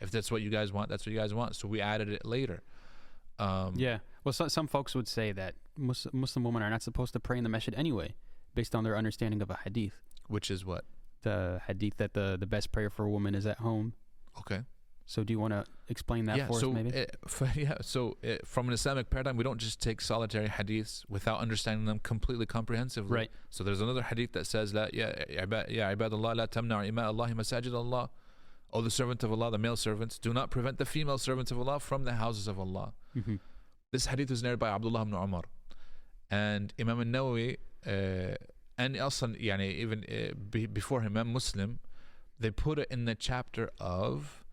If that's what you guys want, that's what you guys want. So we added it later. Yeah. Well, some folks would say that Muslim women are not supposed to pray in the masjid anyway, based on their understanding of a hadith. Which is what? The hadith that the best prayer for a woman is at home. Okay. So do you want to explain that for us maybe? From an Islamic paradigm, we don't just take solitary hadiths without understanding them completely comprehensively. Right. So there's another hadith that says, ya ibadallah la tamna'u ima Allahi masajid Allah. O the servant of Allah, the male servants, do not prevent the female servants of Allah from the houses of Allah. Mm-hmm. This hadith was narrated by Abdullah ibn Umar. And Imam An-Nawawi, and also even before him, Imam Muslim, they put it in the chapter of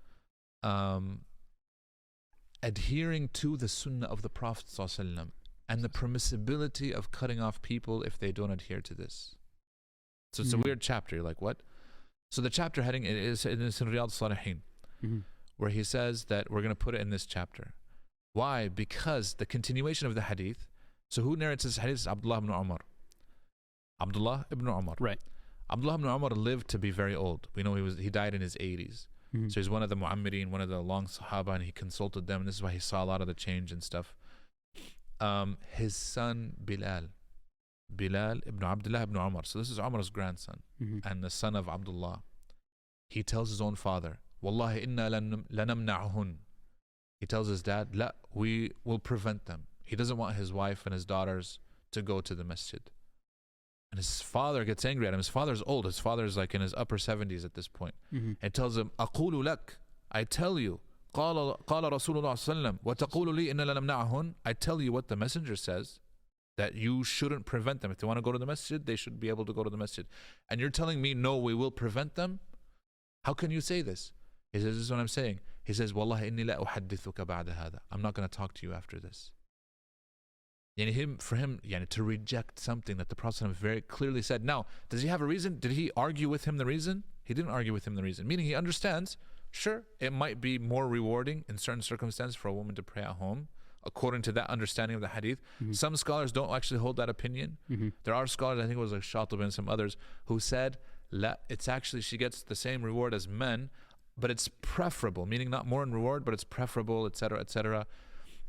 adhering to the sunnah of the Prophet ﷺ and the permissibility of cutting off people if they don't adhere to this. So it's a weird chapter. You're like, what? So the chapter heading is in Riyadh Salihin, where he says that we're going to put it in this chapter. Why? Because the continuation of the hadith. So who narrates this hadith is Abdullah ibn Umar. Abdullah ibn Umar. Right. Abdullah ibn Umar lived to be very old. We know he died in his 80s. So he's one of the Mu'ammirin, one of the long Sahaba, and he consulted them, and this is why he saw a lot of the change and stuff. His son Bilal ibn Abdullah ibn Umar, so this is Umar's grandson, and the son of Abdullah. He tells his own father, Wallahi inna lanamna'hun. He tells his dad, La, we will prevent them. He doesn't want his wife and his daughters to go to the masjid. And his father gets angry at him. His father's old. His father's like in his upper 70s at this point. And tells him, Aqulu lak, I tell you, قال Rasulullah sallam, وتقول لي إن لنمنعهن. I tell you what the messenger says, that you shouldn't prevent them. If they want to go to the masjid, they should be able to go to the masjid. And you're telling me, no, we will prevent them? How can you say this? He says, this is what I'm saying. He says, Wallahi inni la uhaddithuka ba'da hada. I'm not going to talk to you after this. For him to reject something that the Prophet very clearly said. Now, does he have a reason? Did he argue with him the reason? He didn't argue with him the reason. Meaning he understands, sure, it might be more rewarding in certain circumstances for a woman to pray at home, according to that understanding of the hadith. Some scholars don't actually hold that opinion. There are scholars, I think it was like Shatib and some others, who said, it's actually, she gets the same reward as men, but it's preferable, meaning not more in reward, but it's preferable, etc., etc.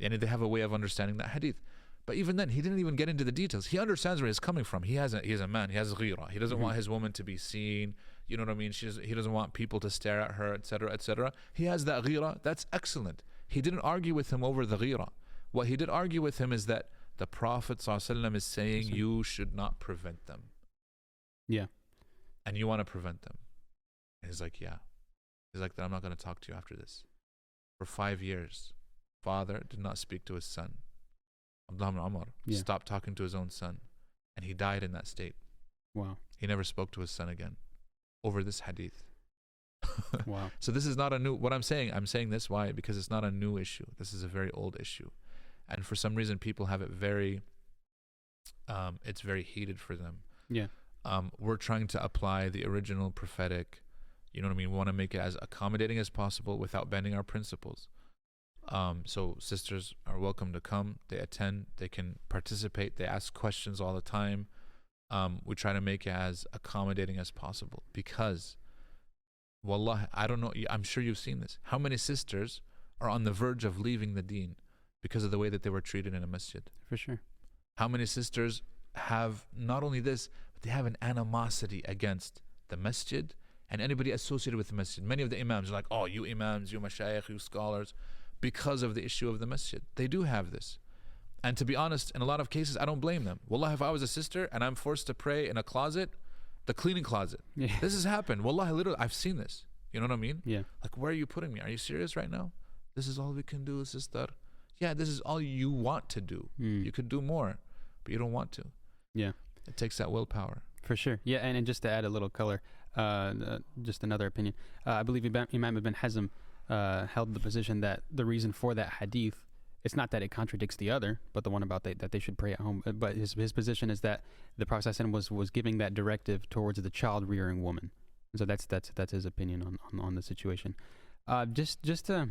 And they have a way of understanding that hadith. But even then, he didn't even get into the details. He understands where he's coming from. He's a man. He has ghira. He doesn't want his woman to be seen. You know what I mean? He doesn't want people to stare at her, etc., etc. He has that ghira. That's excellent. He didn't argue with him over the ghira. What he did argue with him is that the Prophet ﷺ is saying you should not prevent them. Yeah. And you want to prevent them. And he's like, yeah. He's like, I'm not going to talk to you after this. For 5 years, father did not speak to his son. Abdullah ibn Umar stopped talking to his own son, and he died in that state. Wow. He never spoke to his son again over this hadith. Wow. So this is not a new, what I'm saying this, why? Because it's not a new issue. This is a very old issue. And for some reason, people have it it's very heated for them. Yeah. We're trying to apply the original prophetic, you know what I mean? We want to make it as accommodating as possible without bending our principles. So sisters are welcome to come. They attend. They can participate. They ask questions all the time. We try to make it as accommodating as possible because, wallah, I don't know. I'm sure you've seen this. How many sisters are on the verge of leaving the deen because of the way that they were treated in a masjid? For sure. How many sisters have not only this, but they have an animosity against the masjid and anybody associated with the masjid? Many of the imams are like, oh, you imams, you mashayikh, you scholars, because of the issue of the masjid. They do have this. And to be honest, in a lot of cases, I don't blame them. Wallah, if I was a sister and I'm forced to pray in a closet, the cleaning closet, this has happened. Wallah, literally, I've seen this. You know what I mean? Yeah. Like, where are you putting me? Are you serious right now? This is all we can do, sister. Yeah, this is all you want to do. You could do more, but you don't want to. Yeah. It takes that willpower. For sure. Yeah, and just to add a little color, just another opinion. I believe Imam Ibn Hazm held the position that the reason for that hadith, it's not that it contradicts the other, but the one about that they should pray at home. But his position is that the Prophet was giving that directive towards the child rearing woman. So that's his opinion on the situation. Just to